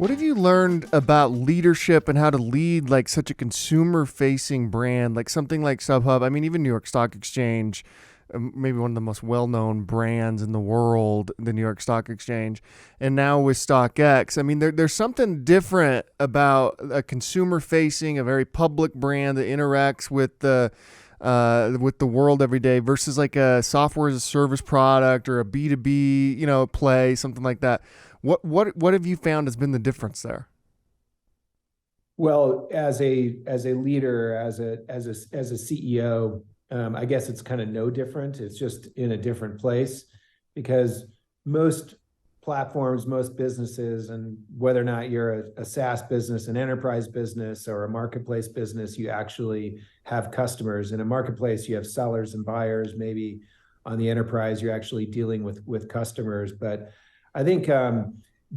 What have you learned about leadership and how to lead like such a consumer-facing brand, like something like StubHub? I mean, even New York Stock Exchange, maybe one of the most well-known brands in the world, the New York Stock Exchange, and now with StockX. I mean, there's something different about a consumer-facing, a very public brand that interacts with the world every day versus like a software as a service product or a B2B, play, something like that. What have you found has been the difference there? Well, as a leader, as a CEO, I guess it's kind of no different. It's just in a different place because most platforms, most businesses, and whether or not you're a SaaS business, an enterprise business, or a marketplace business, you actually have customers. In a marketplace, you have sellers and buyers. Maybe on the enterprise, you're actually dealing with customers. But I think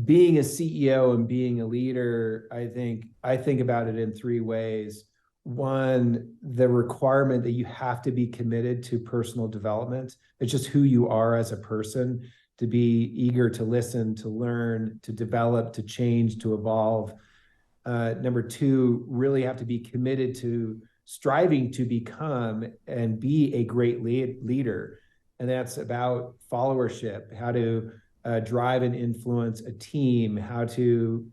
being a CEO and being a leader, I think about it in three ways. One, the requirement that you have to be committed to personal development. It's just who you are as a person, to be eager to listen, to learn, to develop, to change, to evolve. Number two, really have to be committed to striving to become and be a great leader. And that's about followership, how to drive and influence a team, how to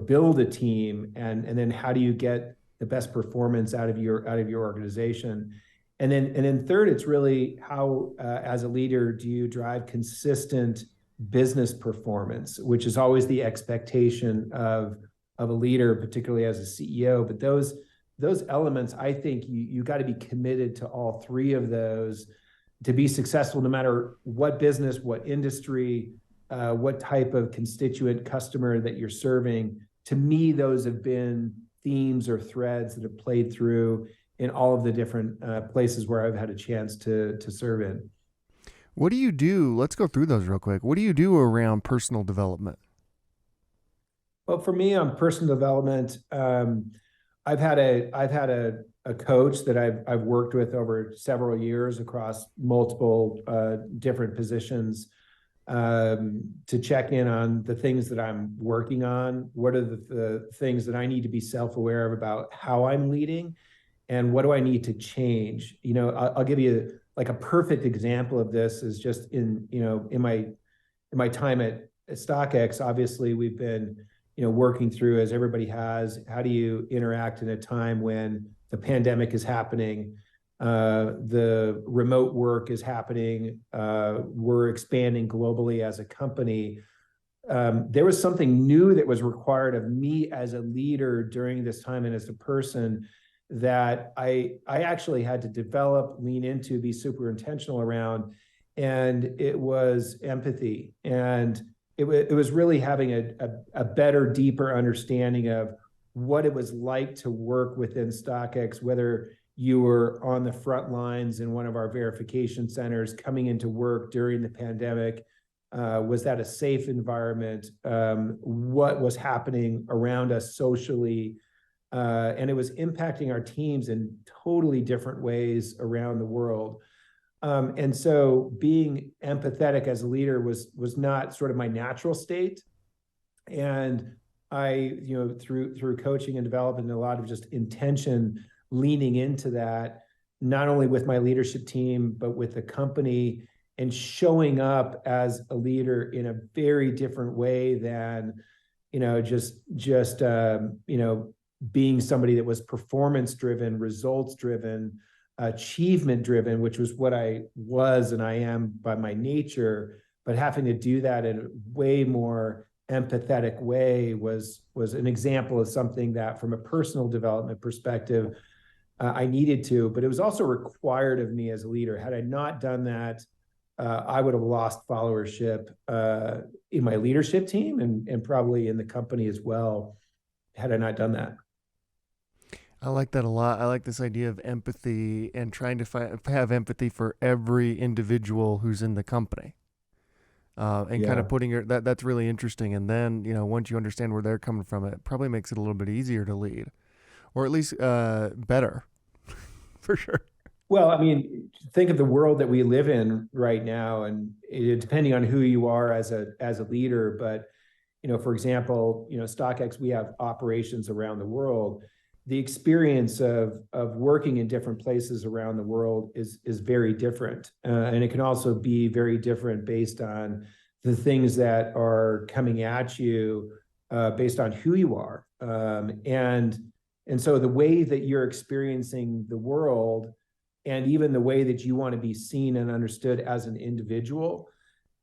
build a team, and then how do you get the best performance out of your organization. And then third, it's really how, as a leader, do you drive consistent business performance, which is always the expectation of a leader, particularly as a CEO. But those elements, I think you got to be committed to all three of those to be successful, no matter what business, what industry, what type of constituent customer that you're serving. To me, those have been themes or threads that have played through in all of the different places where I've had a chance to serve in. What do you do? Let's go through those real quick. What do you do around personal development? Well, for me on personal development, I've had a coach that I've worked with over several years across multiple different positions, to check in on the things that I'm working on. What are the things that I need to be self-aware of about how I'm leading, and what do I need to change? I'll give you like a perfect example of this is just in my time at StockX. Obviously, we've been working through, as everybody has, how do you interact in a time when the pandemic is happening, the remote work is happening, we're expanding globally as a company. There was something new that was required of me as a leader during this time and as a person that I actually had to develop, lean into, be super intentional around, and it was empathy. And it was really having a better, deeper understanding of what it was like to work within StockX, whether you were on the front lines in one of our verification centers coming into work during the pandemic. Was that a safe environment? What was happening around us socially? And it was impacting our teams in totally different ways around the world. And so being empathetic as a leader was not sort of my natural state. And I, through coaching and development, a lot of just intention, leaning into that, not only with my leadership team, but with the company, and showing up as a leader in a very different way than, just being somebody that was performance driven, results driven, achievement driven, which was what I was and I am by my nature. But having to do that in a way more empathetic way was an example of something that, from a personal development perspective, I needed to. But it was also required of me as a leader. Had I not done that, I would have lost followership in my leadership team and probably in the company as well, had I not done that. I like that a lot. I like this idea of empathy and trying to have empathy for every individual who's in the company. And kind of Yeah. putting that's really interesting. And then, once you understand where they're coming from, it probably makes it a little bit easier to lead, or at least better, for sure. Well, I mean, think of the world that we live in right now, and depending on who you are as a leader, but for example, StockX, we have operations around the world. The experience of working in different places around the world is very different. And it can also be very different based on the things that are coming at you based on who you are. And so the way that you're experiencing the world and even the way that you want to be seen and understood as an individual,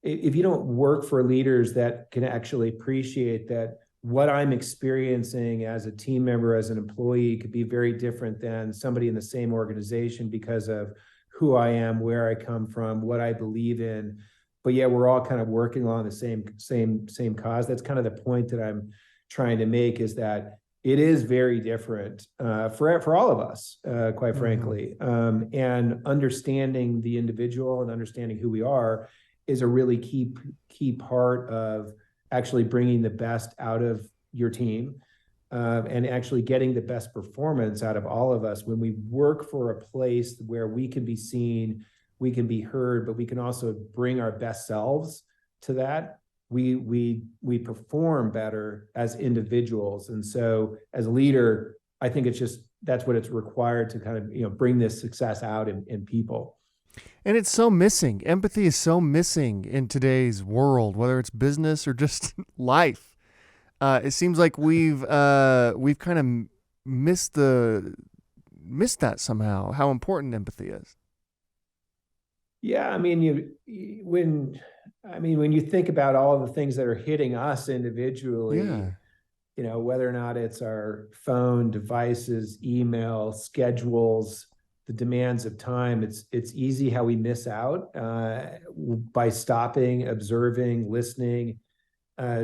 if you don't work for leaders that can actually appreciate that what I'm experiencing as a team member, as an employee, could be very different than somebody in the same organization because of who I am, where I come from, what I believe in. But yeah, we're all kind of working on the same cause. That's kind of the point that I'm trying to make, is that it is very different for all of us, quite frankly. And understanding the individual and understanding who we are is a really key part of actually bringing the best out of your team and actually getting the best performance out of all of us when we work for a place where we can be seen, we can be heard, but we can also bring our best selves to that. We perform better as individuals. And so as a leader, I think that's what it's required to kind of, bring this success out in people. And it's so missing. Empathy is so missing in today's world, whether it's business or just life. It seems like we've kind of missed that somehow, how important empathy is. Yeah, I mean, when you think about all of the things that are hitting us individually, whether or not it's our phone, devices, email, schedules, the demands of time, it's easy how we miss out by stopping, observing, listening,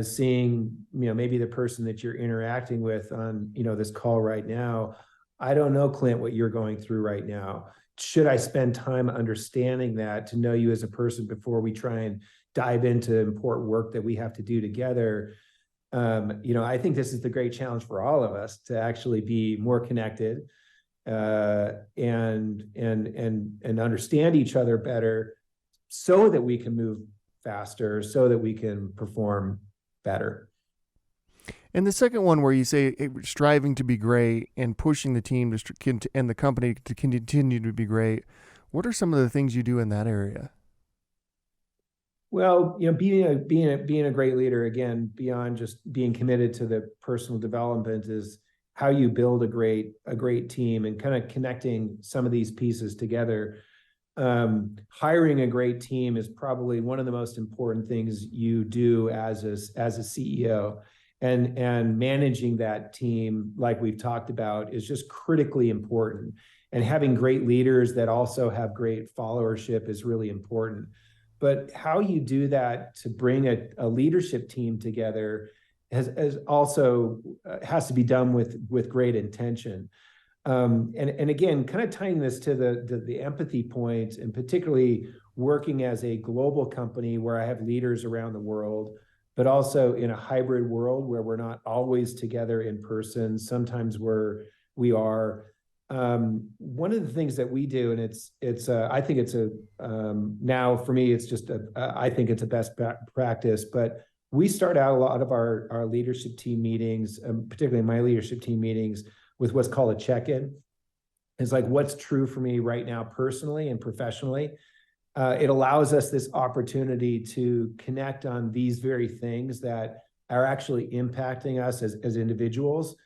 seeing, maybe the person that you're interacting with on, this call right now. I don't know, Clint, what you're going through right now. Should I spend time understanding that, to know you as a person before we try and dive into important work that we have to do together? I think this is the great challenge for all of us, to actually be more connected and understand each other better, so that we can move faster, so that we can perform better. And the second one, where you say striving to be great and pushing the team and the company to continue to be great, what are some of the things you do in that area? Well, being a great leader, again, beyond just being committed to the personal development, is how you build a great team, and kind of connecting some of these pieces together. Hiring a great team is probably one of the most important things you do as a CEO. And managing that team, like we've talked about, is just critically important. And having great leaders that also have great followership is really important. But how you do that to bring a leadership team together has to be done with great intention. And again, kind of tying this to the empathy point, and particularly working as a global company where I have leaders around the world, but also in a hybrid world where we're not always together in person. Sometimes we are. One of the things that we do, and I think it's now for me, it's just I think it's a best practice, but we start out a lot of our leadership team meetings, particularly my leadership team meetings, with what's called a check-in. It's like, what's true for me right now, personally and professionally. It allows us this opportunity to connect on these very things that are actually impacting us as individuals.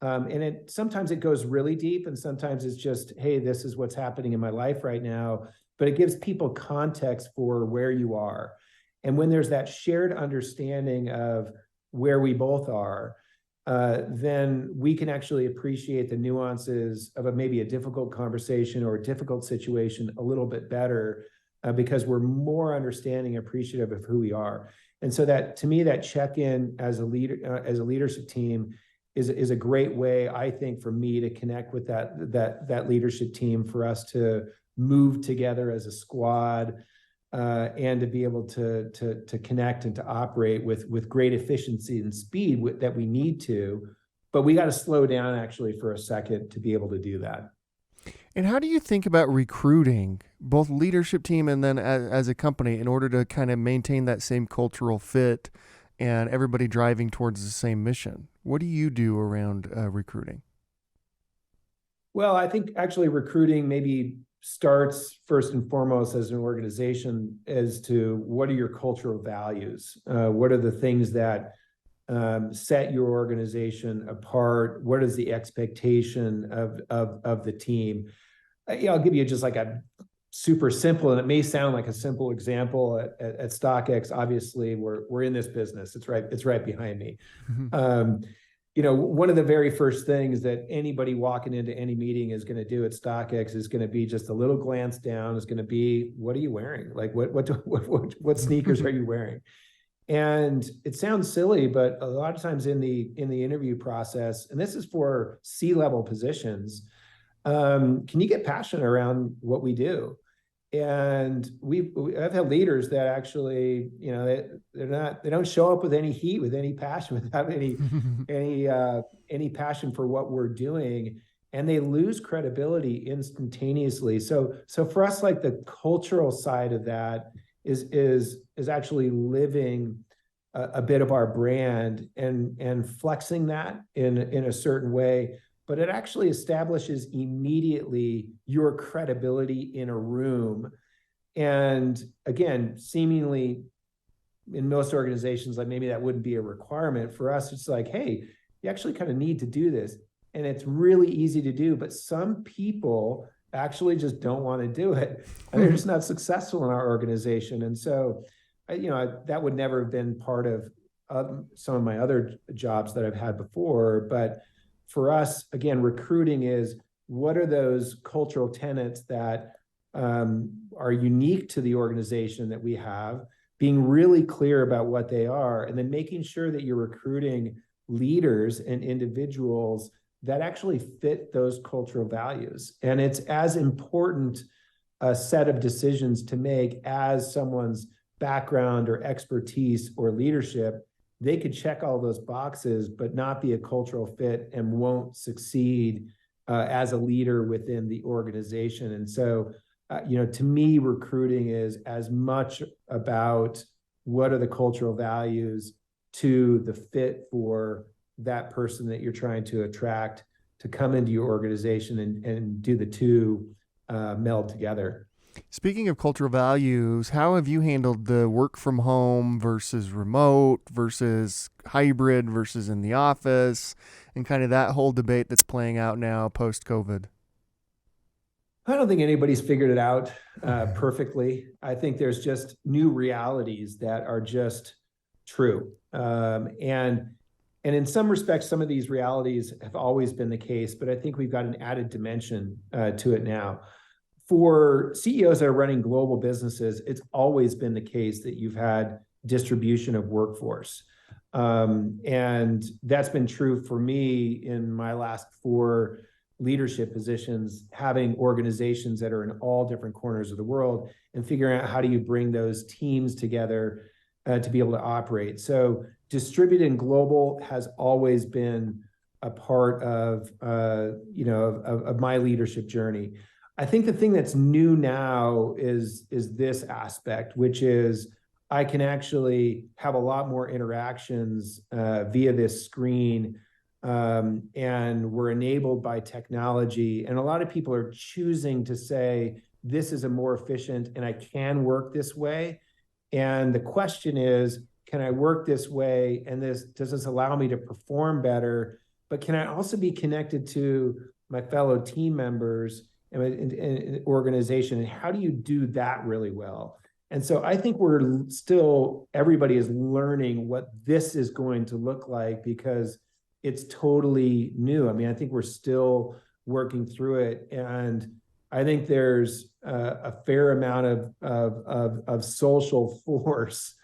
And sometimes it goes really deep, and sometimes it's just, hey, this is what's happening in my life right now. But it gives people context for where you are. And when there's that shared understanding of where we both are, then we can actually appreciate the nuances of maybe a difficult conversation or a difficult situation a little bit better, because we're more understanding, appreciative of who we are. And so that, to me, that check-in as a leader, as a leadership team, is a great way, I think, for me to connect with that leadership team, for us to move together as a squad, and to be able to connect and to operate with great efficiency and speed that we need to. But we got to slow down actually for a second to be able to do that. And how do you think about recruiting both leadership team and then as a company, in order to kind of maintain that same cultural fit and everybody driving towards the same mission. What do you do around recruiting? Well, I think actually recruiting maybe starts first and foremost as an organization as to what are your cultural values? What are the things that set your organization apart? What is the expectation of the team? I'll give you just like a super simple, and it may sound like a simple example at StockX. Obviously, we're in this business. It's right behind me. Um, one of the very first things that anybody walking into any meeting is going to do at StockX is going to be just a little glance down. Is going to be, what are you wearing? Like, what sneakers are you wearing? And it sounds silly, but a lot of times in the interview process, and this is for C-level positions, can you get passionate around what we do? And I've had leaders that actually, they don't show up with any heat, with any passion, without any passion for what we're doing, and they lose credibility instantaneously. So for us, like the cultural side of that is actually living a bit of our brand and flexing that in a certain way. But it actually establishes immediately your credibility in a room. And again, seemingly in most organizations, like maybe that wouldn't be a requirement. For us, it's like, hey, you actually kind of need to do this. And it's really easy to do, but some people actually just don't want to do it. And they're just not successful in our organization. And so, that would never have been part of some of my other jobs that I've had before. But for us, again, recruiting is, what are those cultural tenets that are unique to the organization that we have, being really clear about what they are, and then making sure that you're recruiting leaders and individuals that actually fit those cultural values. And it's as important a set of decisions to make as someone's background or expertise or leadership. They could check all those boxes, but not be a cultural fit and won't succeed as a leader within the organization. And so, to me, recruiting is as much about what are the cultural values to the fit for that person that you're trying to attract to come into your organization, and do the two meld together. Speaking of cultural values, how have you handled the work from home versus remote versus hybrid versus in the office, and kind of that whole debate that's playing out now post COVID? I don't think anybody's figured it out perfectly. I think there's just new realities that are just true. And in some respects, some of these realities have always been the case, but I think we've got an added dimension to it now. For CEOs that are running global businesses, it's always been the case that you've had distribution of workforce. And that's been true for me in my last 4 leadership positions, having organizations that are in all different corners of the world and figuring out how do you bring those teams together to be able to operate. So distributed and global has always been a part of my leadership journey. I think the thing that's new now is this aspect, which is I can actually have a lot more interactions via this screen, and we're enabled by technology. And a lot of people are choosing to say, this is a more efficient, and I can work this way. And the question is, can I work this way? And does this allow me to perform better? But can I also be connected to my fellow team members and organization? And how do you do that really well? And so I think everybody is learning what this is going to look like, because it's totally new. I mean, I think we're still working through it. And I think there's a fair amount of social force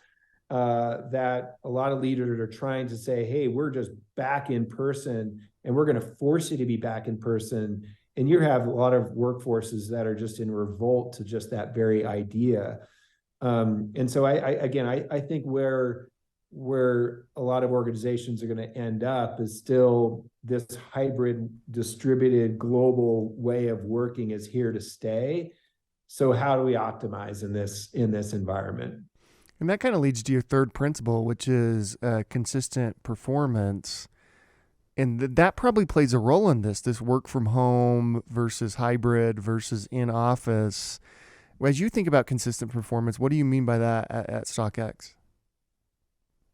that a lot of leaders are trying to say, hey, we're just back in person, and we're going to force you to be back in person. And you have a lot of workforces that are just in revolt to just that very idea. And so I think where a lot of organizations are going to end up is still this hybrid, distributed, global way of working is here to stay. So how do we optimize in this environment? And that kind of leads to your third principle, which is consistent performance. And that probably plays a role in this work from home versus hybrid versus in office. As you think about consistent performance, what do you mean by that at StockX?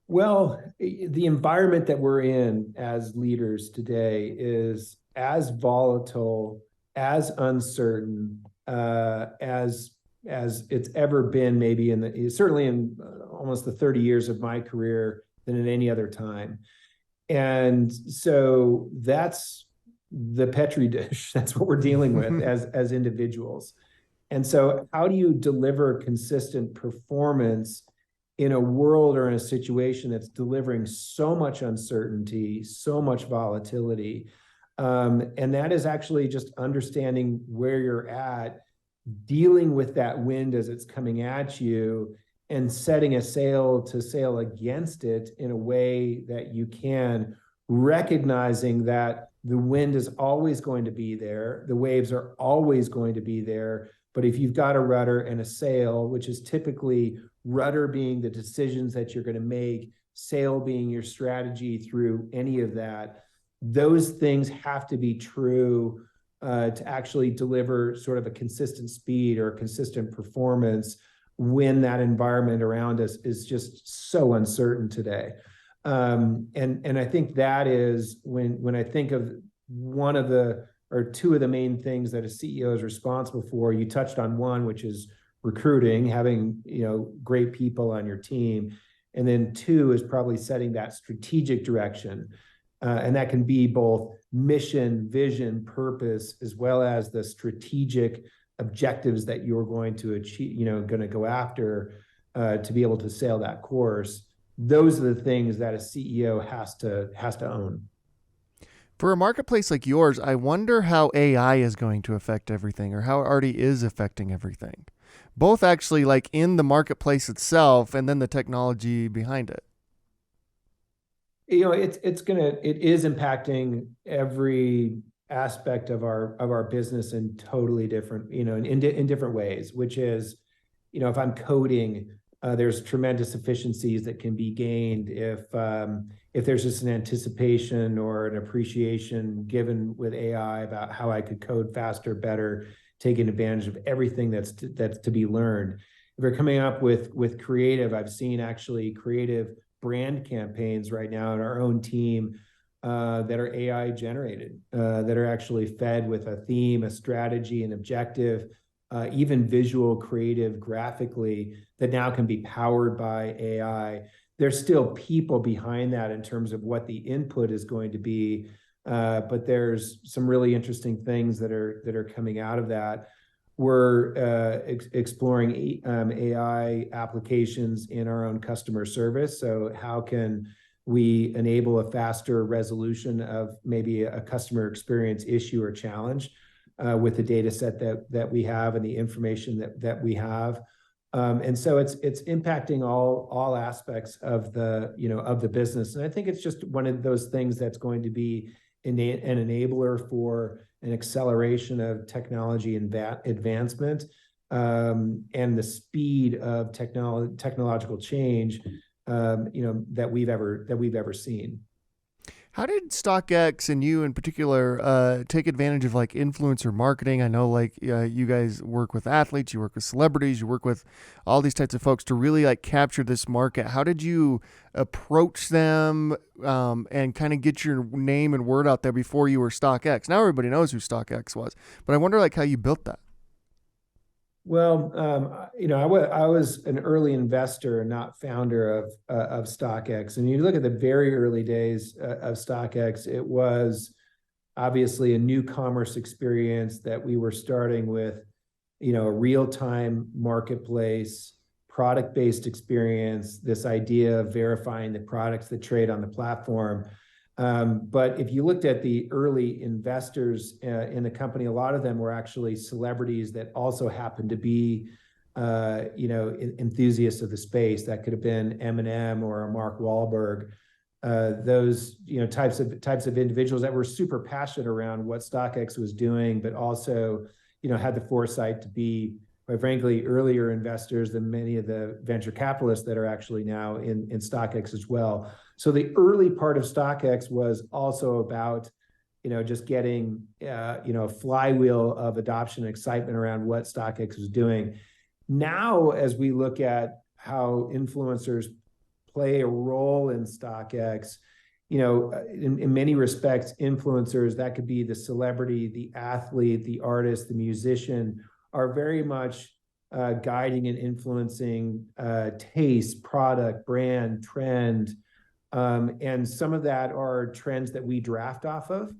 Well, the environment that we're in as leaders today is as volatile, as uncertain as it's ever been, maybe certainly in almost the 30 years of my career than at any other time. And so that's the Petri dish. That's what we're dealing with as individuals. And so how do you deliver consistent performance in a world or in a situation that's delivering so much uncertainty, so much volatility? And that is actually just understanding where you're at, dealing with that wind as it's coming at you, and setting a sail to sail against it in a way that you can, recognizing that the wind is always going to be there, the waves are always going to be there. But if you've got a rudder and a sail, which is typically rudder being the decisions that you're going to make, sail being your strategy through any of that, those things have to be true to actually deliver sort of a consistent speed or consistent performance when that environment around us is just so uncertain today. And I think that is when I think of one of the or two of the main things that a CEO is responsible for. You touched on one, which is recruiting, having great people on your team, and then two is probably setting that strategic direction, and that can be both mission, vision, purpose, as well as the strategic objectives that you're going to achieve, going to go after to be able to sail that course. Those are the things that a CEO has to own. For a marketplace like yours, I wonder how AI is going to affect everything or how it already is affecting everything. Both actually like in the marketplace itself and then the technology behind it. It is impacting every aspect of our business in totally different, in different ways, which is, if I'm coding, there's tremendous efficiencies that can be gained if there's just an anticipation or an appreciation given with AI about how I could code faster, better, taking advantage of everything that's to be learned. If we're coming up with creative, I've seen actually creative brand campaigns right now in our own team that are AI generated, that are actually fed with a theme, a strategy, an objective, even visual, creative, graphically, that now can be powered by AI. There's still people behind that in terms of what the input is going to be, but there's some really interesting things that are coming out of that. We're exploring AI applications in our own customer service. So how can we enable a faster resolution of maybe a customer experience issue or challenge with the data set that we have and the information that we have? And so it's impacting all aspects of the business. And I think it's just one of those things that's going to be an enabler for an acceleration of technology and advancement, and the speed of technological change, that we've ever seen. How did StockX and you in particular take advantage of like influencer marketing? I know like you guys work with athletes, you work with celebrities, you work with all these types of folks to really like capture this market. How did you approach them and kind of get your name and word out there before you were StockX? Now everybody knows who StockX was, but I wonder like how you built that. Well, I was an early investor, not founder of StockX. And you look at the very early days of StockX, it was obviously a new commerce experience that we were starting with, a real-time marketplace, product-based experience, this idea of verifying the products that trade on the platform. But if you looked at the early investors in the company, a lot of them were actually celebrities that also happened to be, enthusiasts of the space. That could have been Eminem or a Mark Wahlberg. Those types of individuals that were super passionate around what StockX was doing, but also had the foresight to be quite frankly, earlier investors than many of the venture capitalists that are actually now in StockX as well. So the early part of StockX was also about, just getting, a flywheel of adoption and excitement around what StockX was doing. Now, as we look at how influencers play a role in StockX, in many respects, influencers, that could be the celebrity, the athlete, the artist, the musician, are very much guiding and influencing taste, product, brand, trend. And some of that are trends that we draft off of,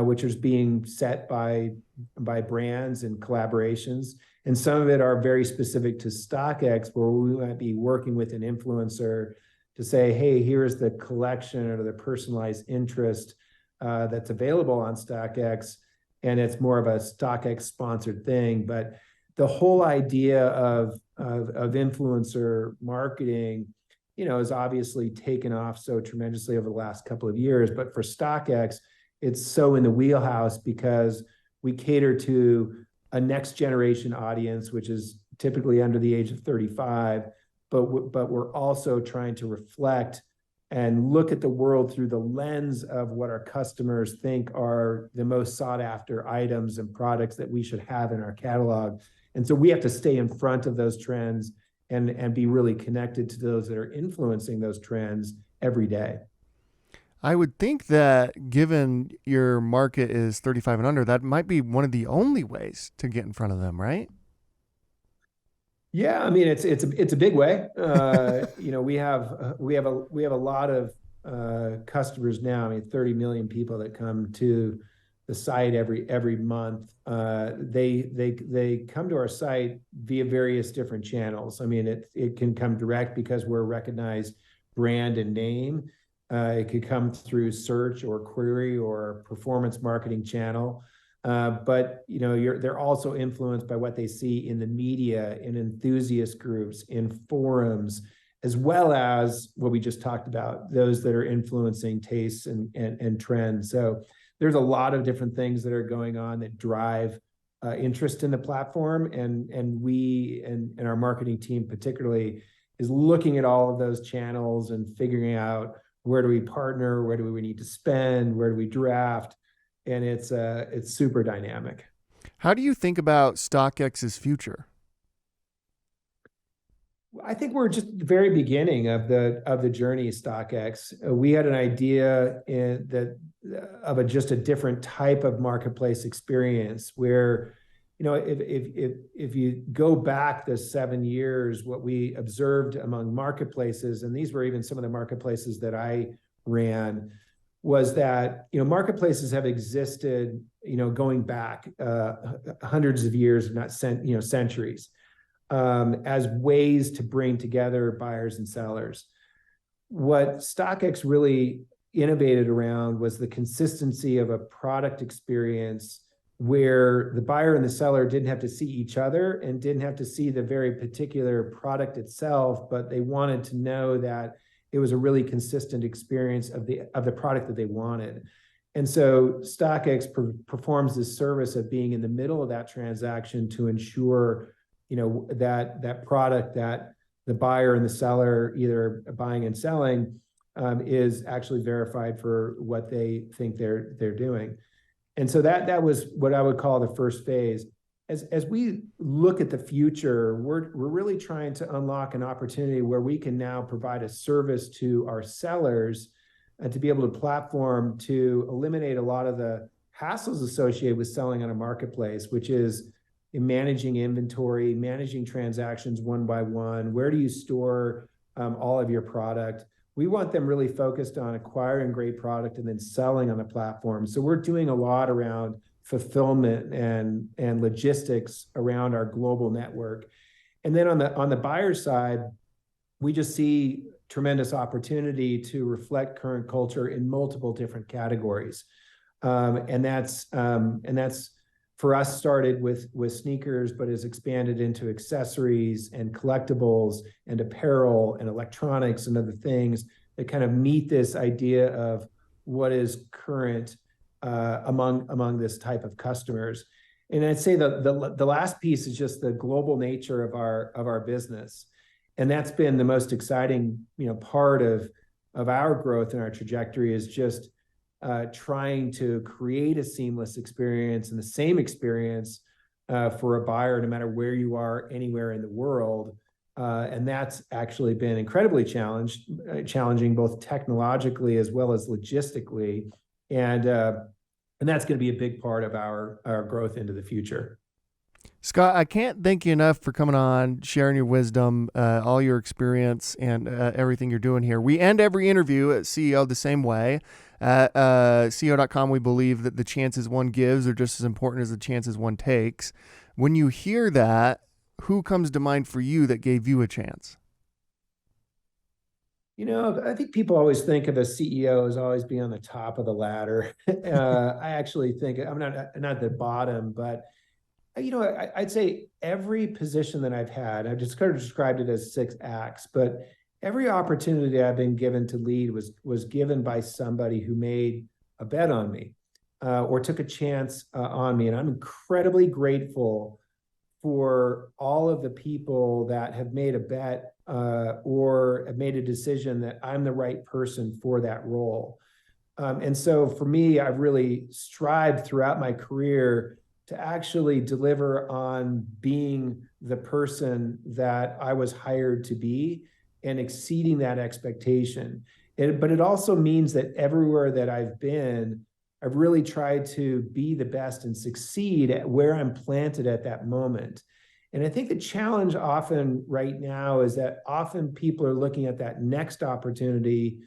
which is being set by brands and collaborations. And some of it are very specific to StockX, where we might be working with an influencer to say, hey, here's the collection or the personalized interest that's available on StockX. And it's more of a StockX sponsored thing. But the whole idea of influencer marketing, is obviously taken off so tremendously over the last couple of years. But for StockX, it's so in the wheelhouse because we cater to a next generation audience, which is typically under the age of 35, but we're also trying to reflect and look at the world through the lens of what our customers think are the most sought after items and products that we should have in our catalog. And so we have to stay in front of those trends and be really connected to those that are influencing those trends every day. I would think that given your market is 35 and under, that might be one of the only ways to get in front of them, right? Yeah, I mean it's a big way. We have a lot of customers now. I mean, 30 million people that come to the site every month. They come to our site via various different channels. I mean, it can come direct because we're a recognized brand and name. It could come through search or query or performance marketing channel. But they're also influenced by what they see in the media, in enthusiast groups, in forums, as well as what we just talked about, those that are influencing tastes and trends. So there's a lot of different things that are going on that drive interest in the platform, and we and our marketing team particularly is looking at all of those channels and figuring out, where do we partner? Where do we need to spend? Where do we draft? And it's super dynamic. How do you think about StockX's future? I think we're just at the very beginning of the journey of StockX. We had an idea of just a different type of marketplace experience where, if you go back the 7 years, what we observed among marketplaces, and these were even some of the marketplaces that I ran, was that marketplaces have existed going back hundreds of years, if not centuries, as ways to bring together buyers and sellers. What StockX really innovated around was the consistency of a product experience where the buyer and the seller didn't have to see each other and didn't have to see the very particular product itself, but they wanted to know that it was a really consistent experience of the product that they wanted. And so StockX performs this service of being in the middle of that transaction to ensure that product that the buyer and the seller either buying and selling is actually verified for what they think they're doing. And so that was what I would call the first phase. As we look at the future, we're really trying to unlock an opportunity where we can now provide a service to our sellers and to be able to platform to eliminate a lot of the hassles associated with selling on a marketplace, which is in managing inventory, managing transactions one by one. Where do you store all of your product? We want them really focused on acquiring great product and then selling on the platform. So we're doing a lot around fulfillment and logistics around our global network. And then on the buyer side, we just see tremendous opportunity to reflect current culture in multiple different categories. And that's for us started with sneakers, but has expanded into accessories and collectibles and apparel and electronics and other things that kind of meet this idea of what is current among this type of customers. And I'd say the last piece is just the global nature of our business, and that's been the most exciting, part of our growth and our trajectory, is just trying to create a seamless experience and the same experience for a buyer, no matter where you are, anywhere in the world. And that's actually been incredibly challenging, both technologically as well as logistically. And that's going to be a big part of our growth into the future. Scott, I can't thank you enough for coming on, sharing your wisdom, all your experience, and everything you're doing here. We end every interview at CEO the same way. At CEO.com, we believe that the chances one gives are just as important as the chances one takes. When you hear that, who comes to mind for you that gave you a chance? I think people always think of a CEO as always being on the top of the ladder. I actually think I'm not at the bottom, but I'd say every position that I've had, I've just kind of described it as 6 acts, but every opportunity I've been given to lead was given by somebody who made a bet on me, or took a chance on me. And I'm incredibly grateful for all of the people that have made a bet, or have made a decision that I'm the right person for that role. And so for me, I've really strived throughout my career to actually deliver on being the person that I was hired to be and exceeding that expectation. But it also means that everywhere that I've been, I've really tried to be the best and succeed at where I'm planted at that moment. And I think the challenge often right now is that often people are looking at that next opportunity,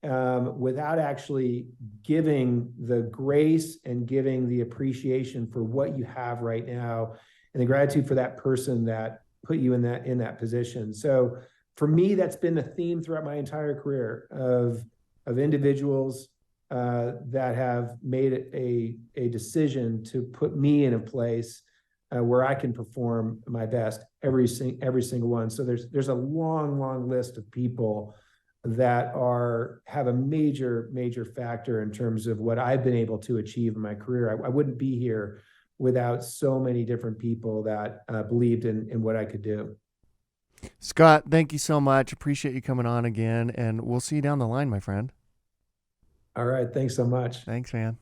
without actually giving the grace and giving the appreciation for what you have right now, and the gratitude for that person that put you in that position. So for me, that's been the theme throughout my entire career of individuals that have made a decision to put me in a place where I can perform my best, every single one. So there's a long list of people that have a major factor in terms of what I've been able to achieve in my career. I wouldn't be here without so many different people that believed in what I could do. Scott, thank you so much. Appreciate you coming on again, and we'll see you down the line, my friend. All right. Thanks so much. Thanks, man.